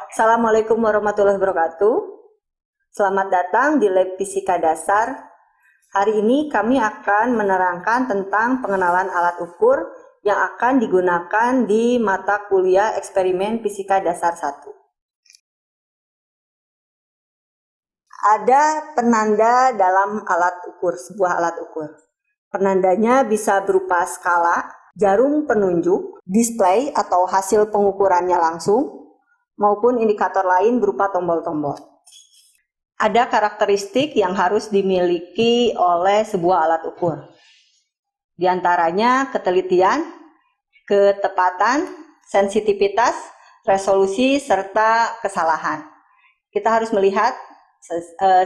Assalamualaikum warahmatullahi wabarakatuh. Selamat datang di Lab Fisika Dasar. Hari ini kami akan menerangkan tentang pengenalan alat ukur yang akan digunakan di mata kuliah Eksperimen Fisika Dasar 1. Ada penanda dalam alat ukur, sebuah alat ukur. Penandanya bisa berupa skala, jarum penunjuk, display atau hasil pengukurannya langsung, maupun indikator lain berupa tombol-tombol. Ada karakteristik yang harus dimiliki oleh sebuah alat ukur. Di antaranya ketelitian, ketepatan, sensitivitas, resolusi, serta kesalahan. Kita harus melihat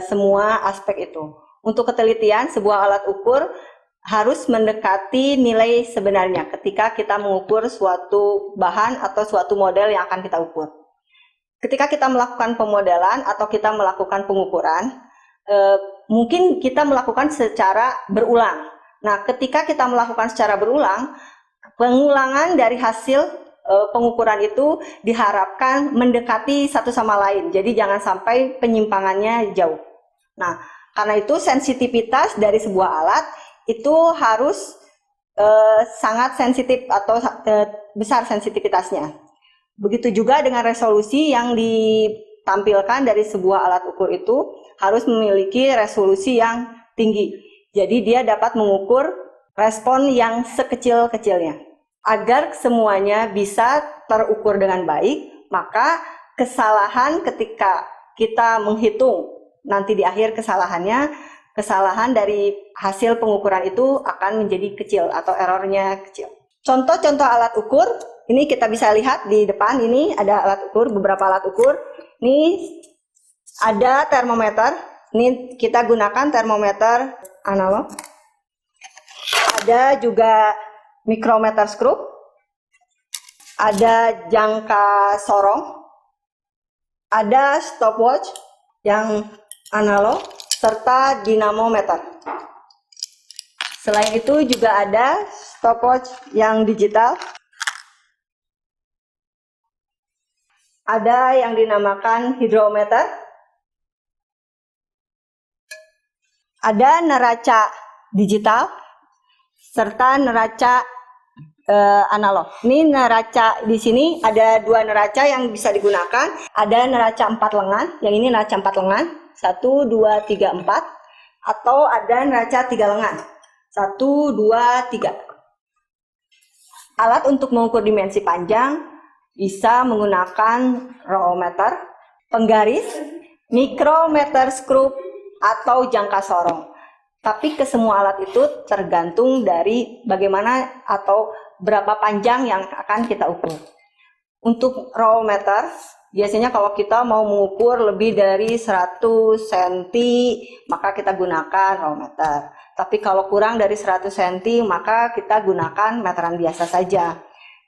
semua aspek itu. Untuk ketelitian, sebuah alat ukur harus mendekati nilai sebenarnya ketika kita mengukur suatu bahan atau suatu model yang akan kita ukur. Ketika kita melakukan pemodelan atau kita melakukan pengukuran, mungkin kita melakukan secara berulang. Nah, ketika kita melakukan secara berulang, pengulangan dari hasil pengukuran itu diharapkan mendekati satu sama lain. Jadi jangan sampai penyimpangannya jauh. Nah, karena itu sensitivitas dari sebuah alat itu harus sangat sensitif atau besar sensitivitasnya. Begitu juga dengan resolusi yang ditampilkan dari sebuah alat ukur itu harus memiliki resolusi yang tinggi. Jadi dia dapat mengukur respon yang sekecil-kecilnya. Agar semuanya bisa terukur dengan baik, maka kesalahan ketika kita menghitung nanti di akhir kesalahan dari hasil pengukuran itu akan menjadi kecil atau errornya kecil. Contoh-contoh alat ukur, ini kita bisa lihat di depan, ini ada alat ukur, beberapa alat ukur. Ini ada termometer, ini kita gunakan termometer analog. Ada juga mikrometer skrup, ada jangka sorong, ada stopwatch yang analog, serta dinamometer. Selain itu juga ada stopwatch yang digital. Ada yang dinamakan hidrometer. Ada neraca digital serta neraca analog. Ini neraca di sini ada dua neraca yang bisa digunakan. Ada neraca 4 lengan, yang ini neraca 4 lengan, 1, 2, 3, 4. Atau ada neraca 3 lengan, 1, 2, 3. Alat untuk mengukur dimensi panjang bisa menggunakan rowometer, penggaris, mikrometer skrup, atau jangka sorong. Tapi kesemua alat itu tergantung dari bagaimana atau berapa panjang yang akan kita ukur. Untuk rowometer, biasanya kalau kita mau mengukur lebih dari 100 cm, maka kita gunakan rowometer. Tapi kalau kurang dari 100 cm, maka kita gunakan meteran biasa saja.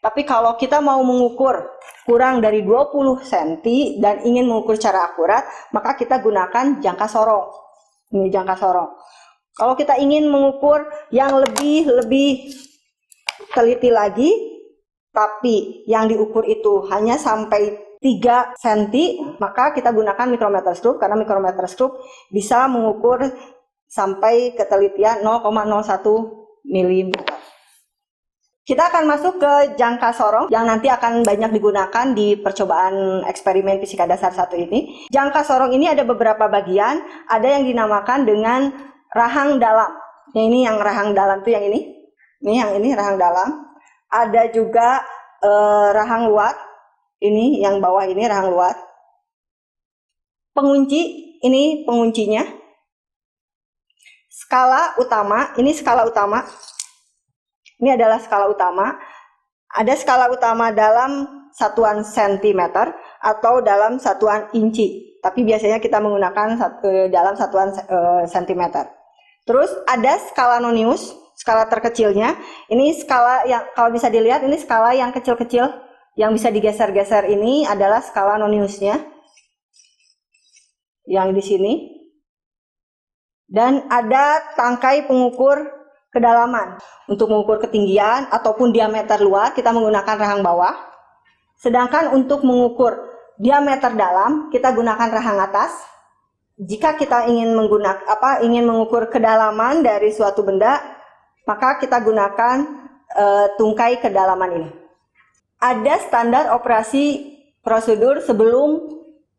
Tapi kalau kita mau mengukur kurang dari 20 cm dan ingin mengukur secara akurat, maka kita gunakan jangka sorong. Ini jangka sorong. Kalau kita ingin mengukur yang lebih teliti lagi, tapi yang diukur itu hanya sampai 3 cm, maka kita gunakan mikrometer skrup, karena mikrometer skrup bisa mengukur sampai ketelitian 0,01 mm. Kita akan masuk ke jangka sorong yang nanti akan banyak digunakan di percobaan eksperimen fisika dasar 1 ini. Jangka sorong ini ada beberapa bagian, ada yang dinamakan dengan rahang dalam. Ini yang rahang dalam itu yang ini. Yang ini rahang dalam. Ada juga rahang luar. Ini yang bawah ini rahang luar. Pengunci, ini penguncinya. Skala utama, ini skala utama. Ini adalah skala utama. Ada skala utama dalam satuan sentimeter atau dalam satuan inci. Tapi biasanya kita menggunakan dalam satuan sentimeter. Terus ada skala nonius, skala terkecilnya. Ini skala yang kalau bisa dilihat, ini skala yang kecil-kecil yang bisa digeser-geser, ini adalah skala noniusnya. Yang di sini. Dan ada tangkai pengukur kedalaman. Untuk mengukur ketinggian ataupun diameter luar, kita menggunakan rahang bawah. Sedangkan untuk mengukur diameter dalam, kita gunakan rahang atas. Jika kita ingin mengukur kedalaman dari suatu benda, maka kita gunakan tungkai kedalaman ini. Ada standar operasi prosedur sebelum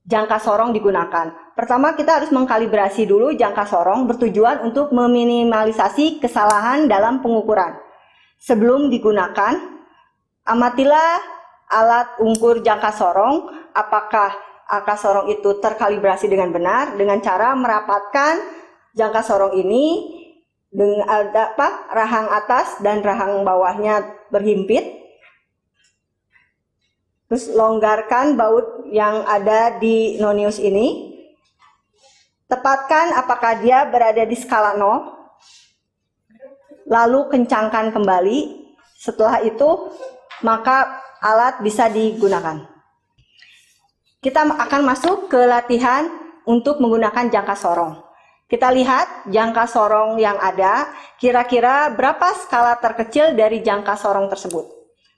jangka sorong digunakan. Pertama, kita harus mengkalibrasi dulu jangka sorong bertujuan untuk meminimalisasi kesalahan dalam pengukuran. Sebelum digunakan, amatilah alat ukur jangka sorong, apakah angka sorong itu terkalibrasi dengan benar dengan cara merapatkan jangka sorong ini dengan rahang atas dan rahang bawahnya berhimpit. Terus longgarkan baut yang ada di nonius ini. Tepatkan apakah dia berada di skala 0. Lalu kencangkan kembali. Setelah itu maka alat bisa digunakan. Kita akan masuk ke latihan untuk menggunakan jangka sorong. Kita lihat jangka sorong yang ada, kira-kira berapa skala terkecil dari jangka sorong tersebut.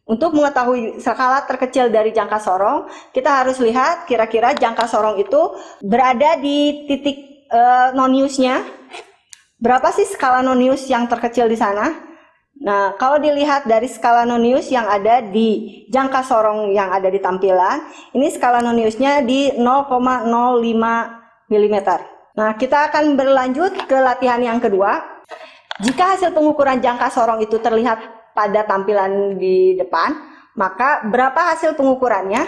Untuk mengetahui skala terkecil dari jangka sorong, kita harus lihat kira-kira jangka sorong itu berada di titik noniusnya. Berapa sih skala nonius yang terkecil di sana? Nah, kalau dilihat dari skala nonius yang ada di jangka sorong yang ada di tampilan, ini skala noniusnya di 0,05 mm. Nah, kita akan berlanjut ke latihan yang kedua. Jika hasil pengukuran jangka sorong itu terlihat pada tampilan di depan, maka berapa hasil pengukurannya?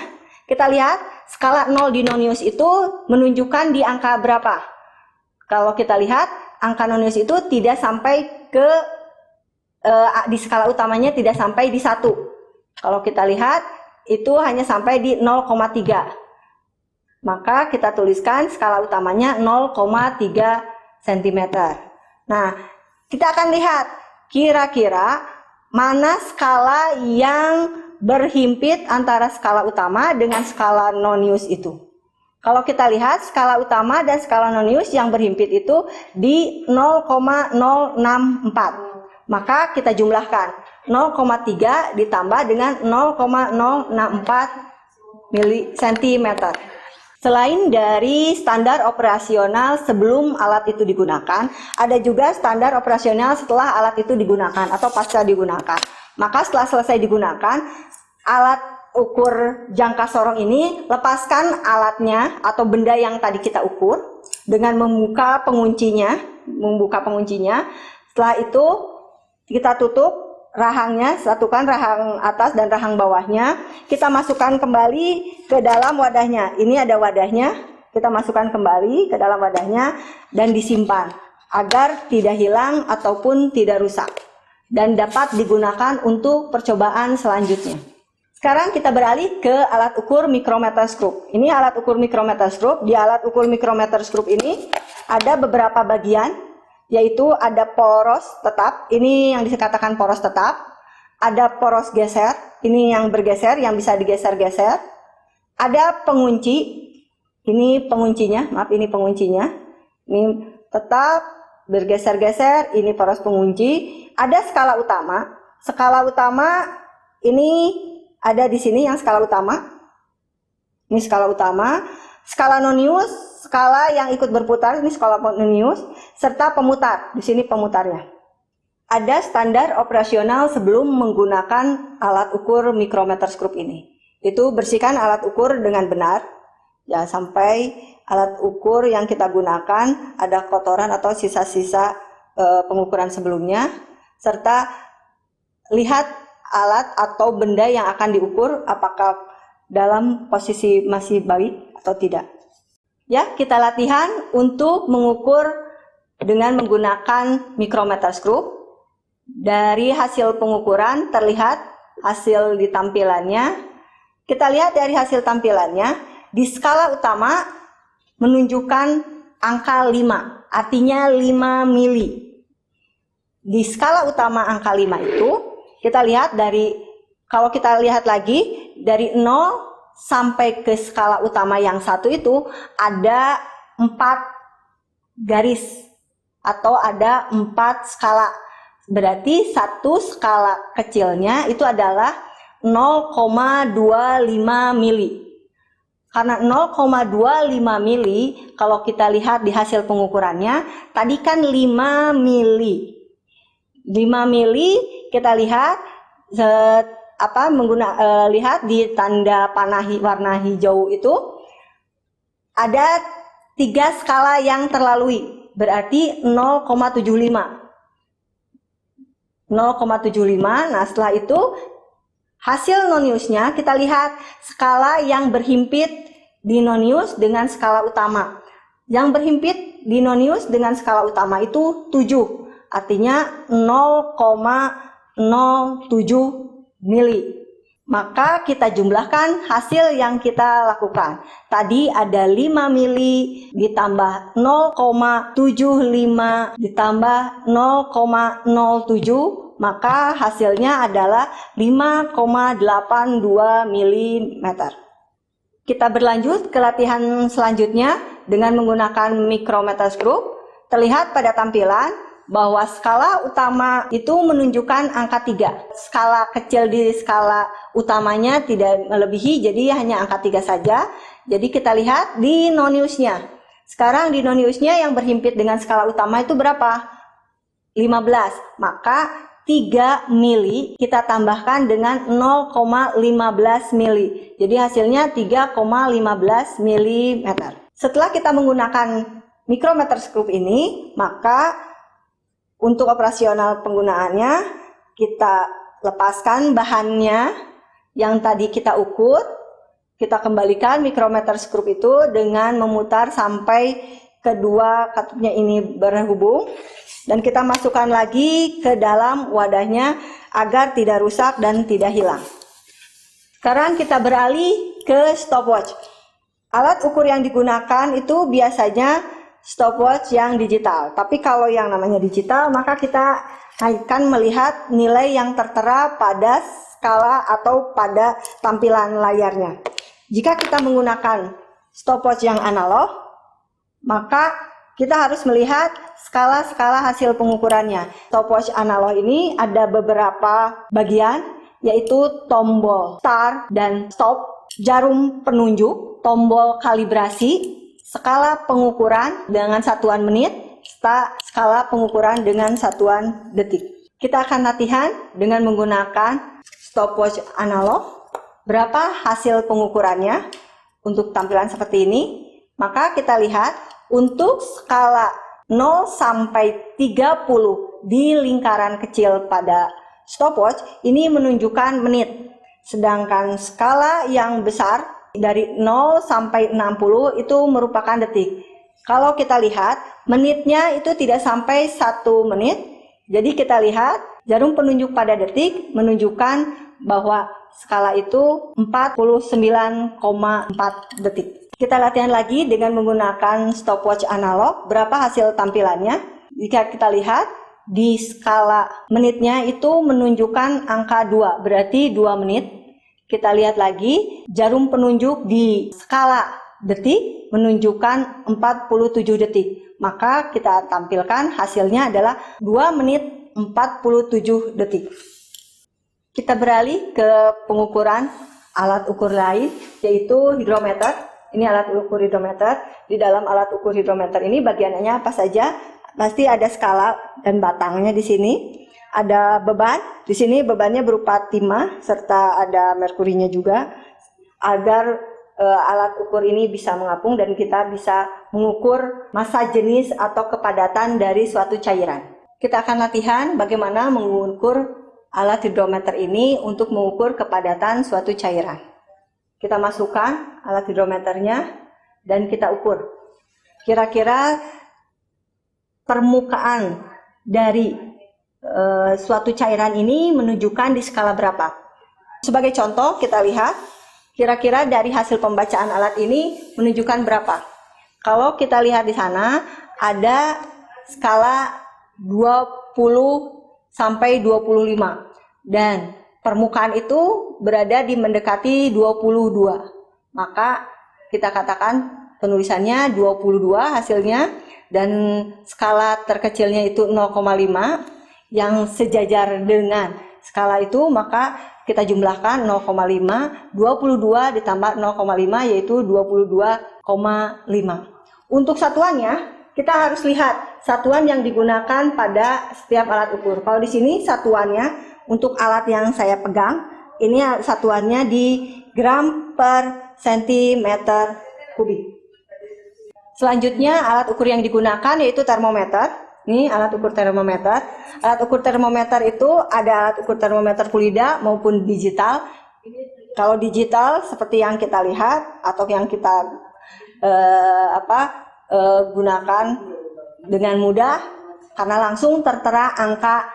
Kita lihat skala 0 di nonius itu menunjukkan di angka berapa. Kalau kita lihat, angka nonius itu tidak sampai ke di skala utamanya tidak sampai di 1. Kalau kita lihat itu hanya sampai di 0,3. Maka kita tuliskan skala utamanya 0,3 cm. Nah, kita akan lihat kira-kira mana skala yang berhimpit antara skala utama dengan skala nonius itu. Kalau kita lihat skala utama dan skala nonius yang berhimpit itu di 0,064. Maka kita jumlahkan 0,3 ditambah dengan 0,064 cm. Selain dari standar operasional sebelum alat itu digunakan, ada juga standar operasional setelah alat itu digunakan atau pasca digunakan. Maka setelah selesai digunakan, alat ukur jangka sorong ini, lepaskan alatnya atau benda yang tadi kita ukur dengan membuka penguncinya. Setelah itu kita tutup rahangnya, satukan rahang atas dan rahang bawahnya. Kita masukkan kembali ke dalam wadahnya. Ini ada wadahnya. Kita masukkan kembali ke dalam wadahnya dan disimpan agar tidak hilang ataupun tidak rusak dan dapat digunakan untuk percobaan selanjutnya. Sekarang kita beralih ke alat ukur mikrometer skrup. Ini alat ukur mikrometer skrup. Di alat ukur mikrometer skrup ini ada beberapa bagian, yaitu ada poros tetap, ini yang dikatakan poros tetap, ada poros geser, ini yang bergeser, yang bisa digeser-geser, ada pengunci, ini penguncinya, ini penguncinya, ini tetap bergeser-geser, ini poros pengunci, ada skala utama ini ada di sini yang skala utama, ini skala utama, skala nonius, skala yang ikut berputar, ini skala nonius, serta pemutar, di sini pemutarnya. Ada standar operasional sebelum menggunakan alat ukur mikrometer skrup ini. Itu bersihkan alat ukur dengan benar, ya sampai alat ukur yang kita gunakan ada kotoran atau sisa-sisa pengukuran sebelumnya, serta lihat alat atau benda yang akan diukur apakah dalam posisi masih baik atau tidak. Ya, kita latihan untuk mengukur dengan menggunakan mikrometer skrup. Dari hasil pengukuran terlihat hasil di tampilannya. Kita lihat dari hasil tampilannya, di skala utama menunjukkan angka 5, artinya 5 mili. Di skala utama angka 5 itu, kita lihat kalau kita lihat lagi, dari 0 sampai ke skala utama yang 1 itu ada 4 garis atau ada 4 skala. Berarti satu skala kecilnya itu adalah 0,25 mili. Karena 0,25 mili, kalau kita lihat di hasil pengukurannya, tadi kan 5 mili. 5 mili kita lihat lihat di tanda panah warna hijau itu ada 3 skala yang terlalui, berarti 0,75. 0,75. Nah, setelah itu hasil noniusnya kita lihat skala yang berhimpit di nonius dengan skala utama. Yang berhimpit di nonius dengan skala utama itu 7, artinya 0,07 mili. Maka kita jumlahkan hasil yang kita lakukan. Tadi ada 5 mili ditambah 0,75 ditambah 0,07, maka hasilnya adalah 5,82 mm. Kita berlanjut ke latihan selanjutnya dengan menggunakan micrometerscope. Terlihat pada tampilan bahwa skala utama itu menunjukkan angka 3. Skala kecil di skala utamanya tidak melebihi, jadi hanya angka 3 saja. Jadi kita lihat di noniusnya. Sekarang di noniusnya yang berhimpit dengan skala utama itu berapa? 15. Maka 3 mili kita tambahkan dengan 0,15 mili. Jadi hasilnya 3,15 mm. Setelah kita menggunakan micrometerscope ini, maka untuk operasional penggunaannya, kita lepaskan bahannya yang tadi kita ukur. Kita kembalikan micrometerscope itu dengan memutar sampai kedua katupnya ini berhubung. Dan kita masukkan lagi ke dalam wadahnya agar tidak rusak dan tidak hilang. Sekarang kita beralih ke stopwatch. Alat ukur yang digunakan itu biasanya stopwatch yang digital, tapi kalau yang namanya digital maka kita akan melihat nilai yang tertera pada skala atau pada tampilan layarnya. Jika kita menggunakan stopwatch yang analog, maka kita harus melihat skala-skala hasil pengukurannya. Stopwatch analog ini ada beberapa bagian, yaitu tombol start dan stop, jarum penunjuk, tombol kalibrasi, skala pengukuran dengan satuan menit, skala pengukuran dengan satuan detik. Kita akan latihan dengan menggunakan stopwatch analog. Berapa hasil pengukurannya untuk tampilan seperti ini? Maka kita lihat untuk skala 0 sampai 30 di lingkaran kecil pada stopwatch ini menunjukkan menit. Sedangkan skala yang besar dari 0 sampai 60 itu merupakan detik. Kalau kita lihat menitnya itu tidak sampai 1 menit. Jadi kita lihat jarum penunjuk pada detik menunjukkan bahwa skala itu 49,4 detik. Kita latihan lagi dengan menggunakan stopwatch analog. Berapa hasil tampilannya? Jika kita lihat di skala menitnya itu menunjukkan angka 2, berarti 2 menit. Kita lihat lagi, jarum penunjuk di skala detik menunjukkan 47 detik. Maka kita tampilkan hasilnya adalah 2 menit 47 detik. Kita beralih ke pengukuran alat ukur lain, yaitu hidrometer. Ini alat ukur hidrometer. Di dalam alat ukur hidrometer ini bagiannya apa saja? Pasti ada skala dan batangnya di sini. Ada beban, di sini bebannya berupa timah serta ada merkurinya juga, agar alat ukur ini bisa mengapung dan kita bisa mengukur massa jenis atau kepadatan dari suatu cairan. Kita akan latihan bagaimana mengukur alat hidrometer ini untuk mengukur kepadatan suatu cairan. Kita masukkan alat hidrometernya dan kita ukur. Kira-kira permukaan dari suatu cairan ini menunjukkan di skala berapa. Sebagai contoh kita lihat kira-kira dari hasil pembacaan alat ini menunjukkan berapa. Kalau kita lihat di sana ada skala 20 sampai 25 dan permukaan itu berada di mendekati 22. Maka kita katakan penulisannya 22 hasilnya dan skala terkecilnya itu 0,5 yang sejajar dengan skala itu, maka kita jumlahkan 0,5, 22 ditambah 0,5 yaitu 22,5. Untuk satuannya, kita harus lihat satuan yang digunakan pada setiap alat ukur. Kalau di sini satuannya untuk alat yang saya pegang, ini satuannya di gram per sentimeter kubik. Selanjutnya alat ukur yang digunakan yaitu termometer. Ini alat ukur termometer. Alat ukur termometer itu ada alat ukur termometer fluida maupun digital. Kalau digital seperti yang kita lihat atau yang kita gunakan dengan mudah karena langsung tertera angka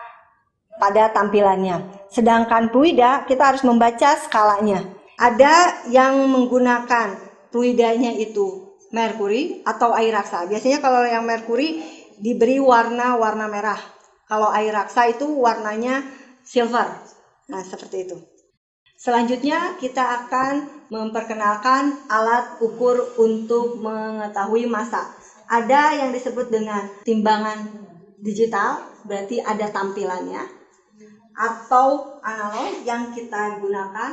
pada tampilannya. Sedangkan fluida kita harus membaca skalanya. Ada yang menggunakan fluidanya itu merkuri atau air raksa. Biasanya kalau yang merkuri diberi warna merah. Kalau air raksa itu warnanya silver. Nah, seperti itu. Selanjutnya kita akan memperkenalkan alat ukur untuk mengetahui massa. Ada yang disebut dengan timbangan digital, berarti ada tampilannya. Atau analog yang kita gunakan,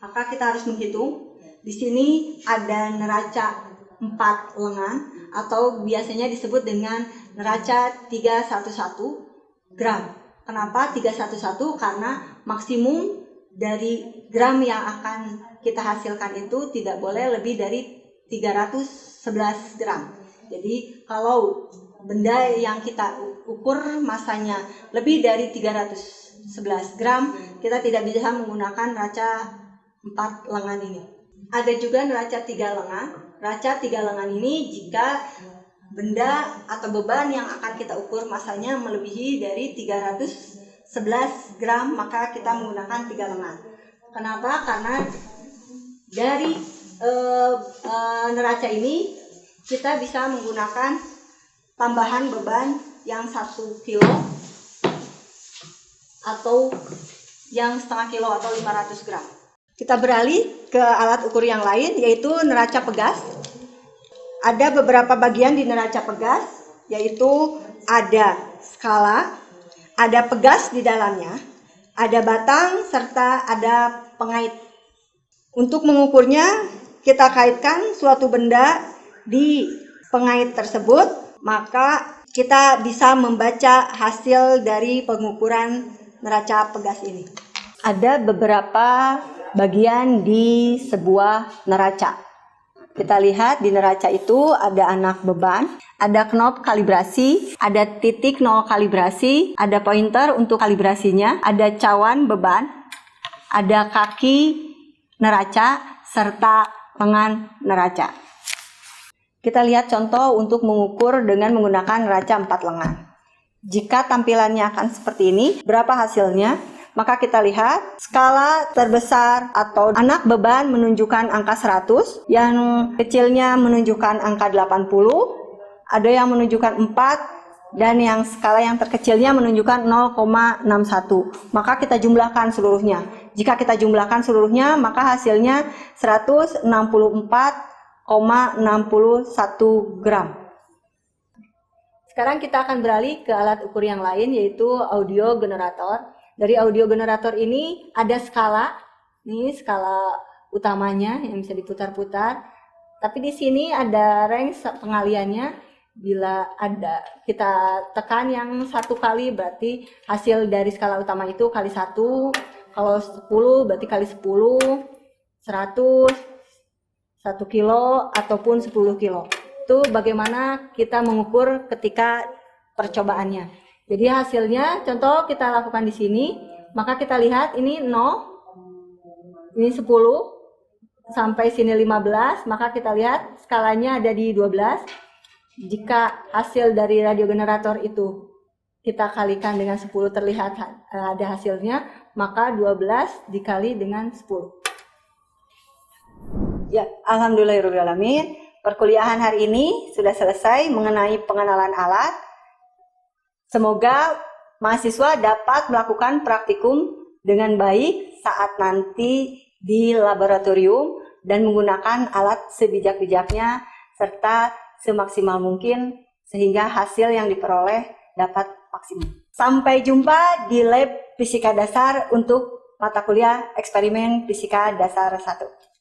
maka kita harus menghitung. Di sini ada neraca 4 lengan atau biasanya disebut dengan neraca 311 gram. Kenapa 311? Karena maksimum dari gram yang akan kita hasilkan itu tidak boleh lebih dari 311 gram. Jadi kalau benda yang kita ukur masanya lebih dari 311 gram, kita tidak bisa menggunakan neraca 4 lengan ini. Ada juga neraca 3 lengan. Neraca 3 lengan ini jika benda atau beban yang akan kita ukur masanya melebihi dari 311 gram, maka kita menggunakan 3 lengan. Kenapa? Karena dari neraca ini kita bisa menggunakan tambahan beban yang 1 kilo atau yang setengah kilo atau 500 gram. Kita beralih ke alat ukur yang lain yaitu neraca pegas. Ada beberapa bagian di neraca pegas, yaitu ada skala, ada pegas di dalamnya, ada batang, serta ada pengait. Untuk mengukurnya, kita kaitkan suatu benda di pengait tersebut, maka kita bisa membaca hasil dari pengukuran neraca pegas ini. Ada beberapa bagian di sebuah neraca. Kita lihat di neraca itu ada anak beban, ada knob kalibrasi, ada titik nol kalibrasi, ada pointer untuk kalibrasinya, ada cawan beban, ada kaki neraca, serta lengan neraca. Kita lihat contoh untuk mengukur dengan menggunakan neraca 4 lengan. Jika tampilannya akan seperti ini, berapa hasilnya? Maka kita lihat skala terbesar atau anak beban menunjukkan angka 100, yang kecilnya menunjukkan angka 80, ada yang menunjukkan 4, dan yang skala yang terkecilnya menunjukkan 0,61. Maka kita jumlahkan seluruhnya. Jika kita jumlahkan seluruhnya, maka hasilnya 164,61 gram. Sekarang kita akan beralih ke alat ukur yang lain yaitu audio generator. Dari audio generator ini ada skala, ini skala utamanya yang bisa diputar-putar. Tapi di sini ada range pengaliannya. Bila ada kita tekan yang 1 kali berarti hasil dari skala utama itu kali 1. Kalau 10 berarti kali 10, 100, 1 kilo ataupun 10 kilo. Itu bagaimana kita mengukur ketika percobaannya. Jadi hasilnya, contoh kita lakukan di sini, maka kita lihat ini 0, ini 10, sampai sini 15, maka kita lihat skalanya ada di 12. Jika hasil dari radiogenerator itu kita kalikan dengan 10 terlihat ada hasilnya, maka 12 dikali dengan 10. Ya, alhamdulillahirrahmanirrahim. Perkuliahan hari ini sudah selesai mengenai pengenalan alat. Semoga mahasiswa dapat melakukan praktikum dengan baik saat nanti di laboratorium dan menggunakan alat sebijak-bijaknya serta semaksimal mungkin sehingga hasil yang diperoleh dapat maksimal. Sampai jumpa di lab fisika dasar untuk mata kuliah eksperimen fisika dasar 1.